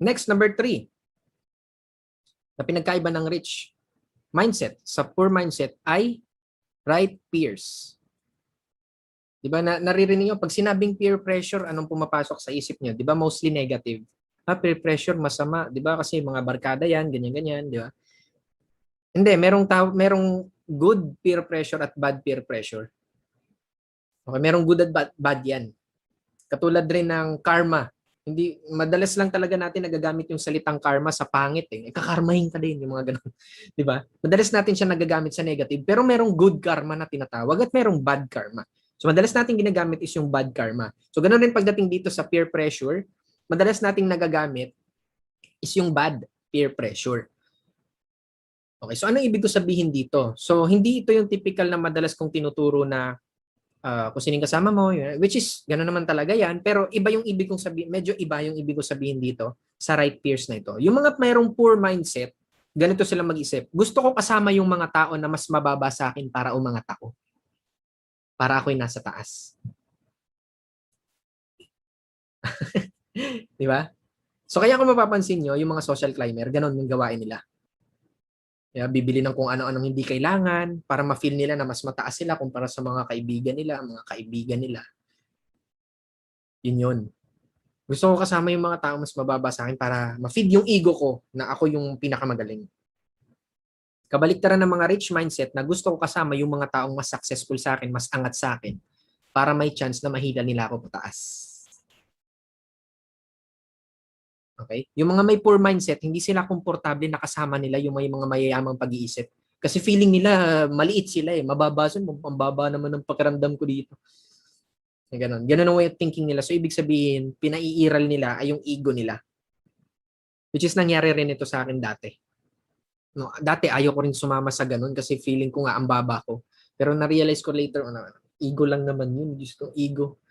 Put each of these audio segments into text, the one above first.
Next, number 3, na pinagkaiba ng rich mindset sa poor mindset ay right peers. Di ba, naririnig nyo, pag sinabing peer pressure, anong pumapasok sa isip nyo? Di ba, mostly negative. Peer pressure, masama. Di ba, kasi mga barkada yan, ganyan-ganyan, di ba? Hindi, merong good peer pressure at bad peer pressure. Okay, merong good at bad yan. Katulad rin ng karma. Hindi, madalas lang talaga natin nagagamit yung salitang karma sa pangit eh. Kakarmahin ka din, yung mga ganun. Di ba? Madalas natin siya nagagamit sa negative, pero merong good karma na tinatawag at merong bad karma. So madalas natin ginagamit is yung bad karma. So ganun rin pagdating dito sa peer pressure, madalas nating nagagamit is yung bad peer pressure. Okay, so anong ibig ko sabihin dito? So hindi ito yung typical na madalas kong tinuturo na kung sino yung kasama mo, which is gano'n naman talaga yan, pero iba yung ibig kong sabihin, medyo iba yung ibig kong sabihin dito sa right peers na ito. Yung mga mayroong poor mindset, ganito sila mag-isip. Gusto ko kasama yung mga tao na mas mababa sa akin para umangat ako. Para ako'y nasa taas. Di ba? So kaya kung mapapansin nyo, yung mga social climber, gano'n yung gawain nila. Kaya bibili ng kung ano-anong hindi kailangan para ma-feel nila na mas mataas sila kumpara sa mga kaibigan nila. Yun yun. Gusto ko kasama yung mga tao mas mababa sa akin para ma-feed yung ego ko na ako yung pinakamagaling. Kabaliktaran ng mga rich mindset na gusto ko kasama yung mga taong mas successful sa akin, mas angat sa akin para may chance na mahila nila ako pataas. Okay? Yung mga may poor mindset, hindi sila komportable na kasama nila yung may mga mayayamang pag-iisip. Kasi feeling nila maliit sila eh. Mababa sila, ang baba naman ng pakiramdam ko dito. Ganon. Ganon ang way of thinking nila. So ibig sabihin, pinaiiral nila ay yung ego nila. Which is nangyari rin ito sa akin dati. No, dati ayaw ko rin sumama sa ganon kasi feeling ko nga ang baba ko. Pero na-realize ko later, ego lang naman yun. Diyos ko, ego.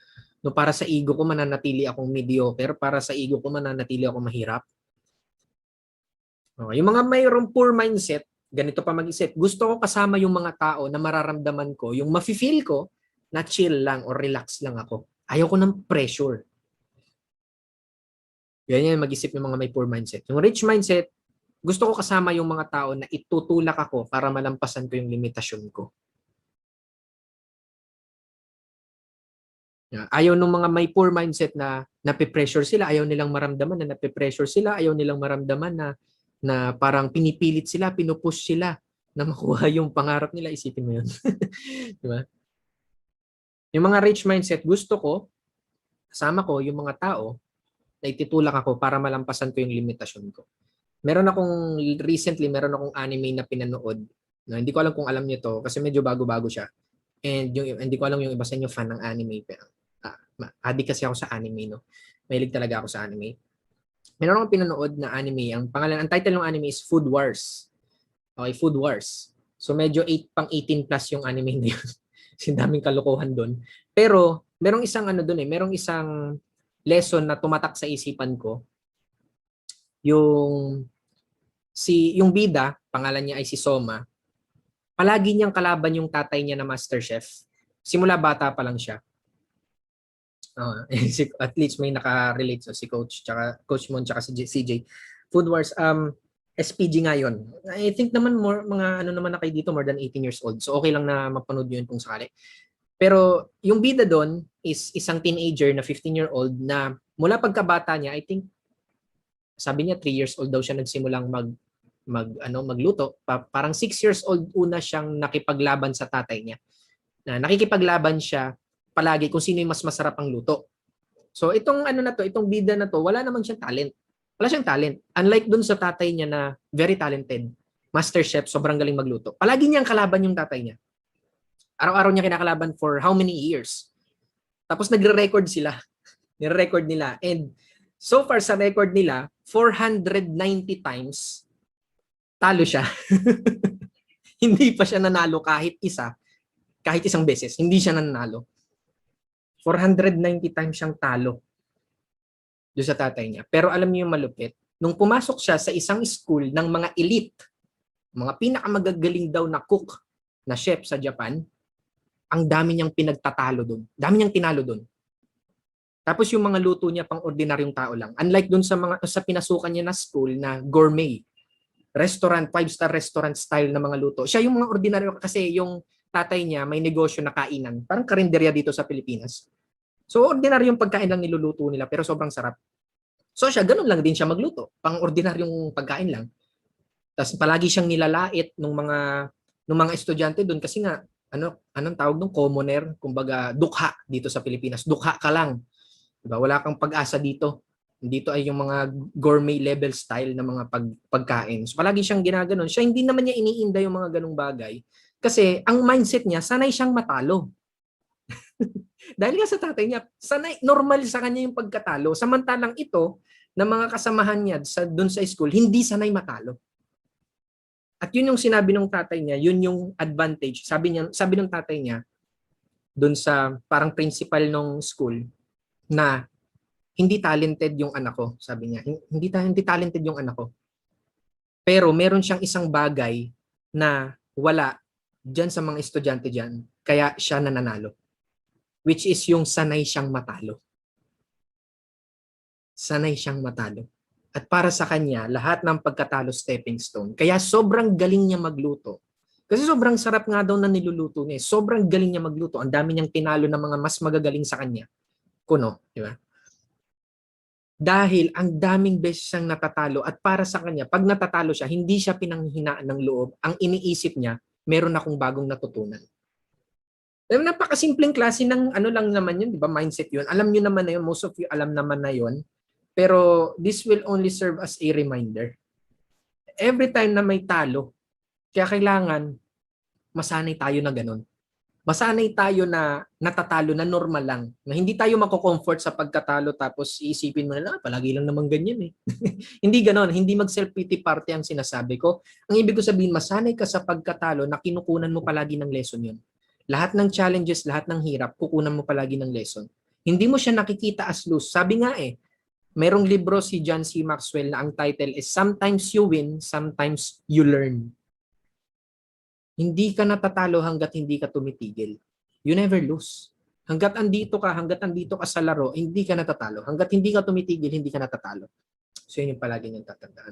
No, para sa ego ko mananatili akong mediocre, para sa ego ko mananatili akong mahirap. Okay. Yung mga mayroong poor mindset, ganito pa mag-isip. Gusto ko kasama yung mga tao na mararamdaman ko, yung mafe-feel ko na chill lang or relax lang ako. Ayaw ko ng pressure. Yan mag-isip yung mga may poor mindset. Yung rich mindset, gusto ko kasama yung mga tao na itutulak ako para malampasan ko yung limitasyon ko. Ayaw nung mga may poor mindset na nape-pressure sila, ayaw nilang maramdaman na nape-pressure sila, ayaw nilang maramdaman na parang pinipilit sila, pinupush sila na makuha yung pangarap nila. Isipin mo yun. Diba? Yung mga rich mindset, gusto ko, kasama ko yung mga tao na itutulak ako para malampasan ko yung limitasyon ko. Meron akong anime na pinanood. No, hindi ko alam kung alam niyo to kasi medyo bago-bago siya. And hindi ko alam yung iba sa inyo fan ng anime. Pero addict kasi ako sa anime, no? Mahilig talaga ako sa anime. Meron akong pinanood na anime. Ang title ng anime is Food Wars. Okay, Food Wars. So medyo 18 plus yung anime na yun. Kasi daming kalokohan doon. Pero merong isang merong isang lesson na tumatak sa isipan ko. Yung bida, pangalan niya ay si Soma. Palagi niyang kalaban yung tatay niya na master chef. Simula bata pa lang siya. At least may naka-relate si Coach Mon tsaka si CJ. Food Wars SPG ngayon. I think naman mga naman na kayo dito more than 18 years old. So okay lang na mapanood niyo yun kung sakali. Pero yung bida doon is isang teenager na 15-year-old na mula pagkabata niya, I think sabi niya 3 years old daw siya nagsimulang magluto. Parang 6 years old una siyang nakipaglaban sa tatay niya. Na nakikipaglaban siya palagi kung sino yung mas masarap ang luto. So itong itong bida na to, wala naman siyang talent. Wala siyang talent. Unlike dun sa tatay niya na very talented, master chef, sobrang galing magluto. Palagi niyang kalaban yung tatay niya. Araw-araw niya kinakalaban for how many years. Tapos nagre-record sila. Nire-record nila. And so far sa record nila, 490 times talo siya. Hindi pa siya nanalo kahit isang beses. Hindi siya nanalo. 490 times siyang talo doon sa tatay niya. Pero alam niyo yung malupit, nung pumasok siya sa isang school ng mga elite, mga pinakamagagaling daw na cook, na chef sa Japan, ang dami niyang pinagtatalo doon. Dami niyang tinalo doon. Tapos yung mga luto niya pang ordinaryong tao lang. Unlike dun sa pinasukan niya na school na gourmet, restaurant, five-star restaurant style na mga luto. Siya yung mga ordinaryo kasi yung tatay niya may negosyo na kainan. Parang karinderya dito sa Pilipinas. So ordinaryong pagkain lang niluluto nila pero sobrang sarap. So siya, ganun lang din siya magluto. Pang ordinaryong pagkain lang. Tapos palagi siyang nilalait ng mga estudyante doon kasi nga anong tawag nung commoner, kumbaga dukha dito sa Pilipinas. Dukha ka lang. Diba? Wala kang pag-asa dito. Dito ay yung mga gourmet level style na mga pagkain. So palagi siyang ginaganon. Siya hindi naman niya iniinda yung mga ganung bagay kasi ang mindset niya sanay siyang matalo. Dahil nga sa tatay niya, sanay normal sa kanya yung pagkatalo. Samantalang ito na mga kasamahan niya doon sa school, hindi sanay matalo. At yun yung sinabi ng tatay niya, yun yung advantage. Sabi ng tatay niya doon sa parang principal ng school na hindi talented yung anak ko, sabi niya. Hindi talented yung anak ko. Pero meron siyang isang bagay na wala diyan sa mga estudyante diyan, kaya siya nananalo. Which is yung sanay siyang matalo. Sanay siyang matalo. At para sa kanya, lahat ng pagkatalo stepping stone. Kaya sobrang galing niya magluto. Kasi sobrang sarap nga daw na niluluto niya. Sobrang galing niya magluto. Ang dami niyang tinalo ng mga mas magagaling sa kanya. Kuno, di ba? Dahil ang daming beses siyang natatalo at para sa kanya, pag natatalo siya, hindi siya pinanghihinaan ng loob. Ang iniisip niya, meron akong bagong natutunan. Napakasimpleng klase ng ano lang naman yun, di ba? Mindset yun. Alam niyo naman na yun. Most of you alam naman na yun. Pero this will only serve as a reminder. Every time na may talo, kaya kailangan masanay tayo na ganun. Masanay tayo na natatalo na normal lang. Na hindi tayo mako-comfort sa pagkatalo tapos iisipin mo na, palagi lang naman ganyan eh. Hindi ganon. Hindi mag-self-pity party ang sinasabi ko. Ang ibig ko sabihin, masanay ka sa pagkatalo na kinukunan mo palagi ng lesson yun. Lahat ng challenges, lahat ng hirap, kukunan mo palagi ng lesson. Hindi mo siya nakikita as lose. Sabi nga merong libro si John C. Maxwell na ang title is Sometimes You Win, Sometimes You Learn. Hindi ka natatalo hanggat hindi ka tumitigil. You never lose. Hanggat andito ka sa laro, hindi ka natatalo. Hanggat hindi ka tumitigil, hindi ka natatalo. So yun yung palagi niyong tatandaan.